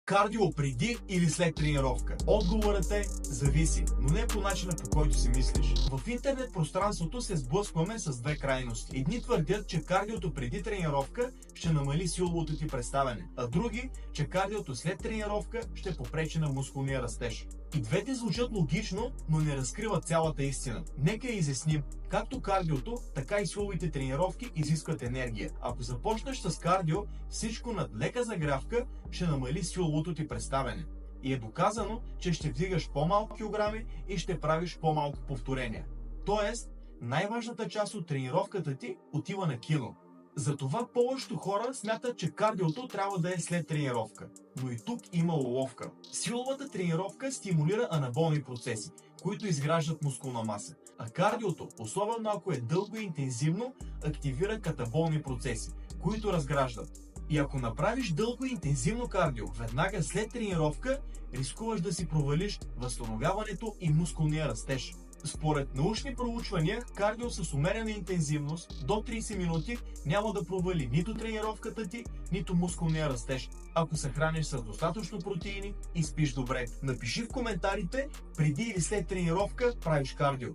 Кардио преди или след тренировка? Отговорът е зависи, но не по начина, по който си мислиш. В интернет пространството се сблъскваме с две крайности. Едни твърдят, че кардиото преди тренировка ще намали силовото ти представяне, а други, че кардиото след тренировка ще попречи на мускулния растеж. И двете звучат логично, но не разкриват цялата истина. Нека изясним. Както кардиото, така и силовите тренировки изискват енергия. Ако започнеш с кардио, всичко над лека загрявка ще намали силовото ти представяне. И е доказано, че ще вдигаш по-малко килограми и ще правиш по-малко повторения. Тоест, най-важната част от тренировката ти отива на кино. Затова повечето хора смятат, че кардиото трябва да е след тренировка. Но и тук има уловка. Силовата тренировка стимулира анаболни процеси, които изграждат мускулна маса. А кардиото, особено ако е дълго и интензивно, активира катаболни процеси, които разграждат. И ако направиш дълго и интензивно кардио веднага след тренировка, рискуваш да си провалиш възстановяването и мускулния растеж. Според научни проучвания, кардио с умерена интензивност до 30 минути няма да провали нито тренировката ти, нито мускулния растеж, ако се храниш с достатъчно протеини и спиш добре. Напиши в коментарите преди или след тренировка правиш кардио.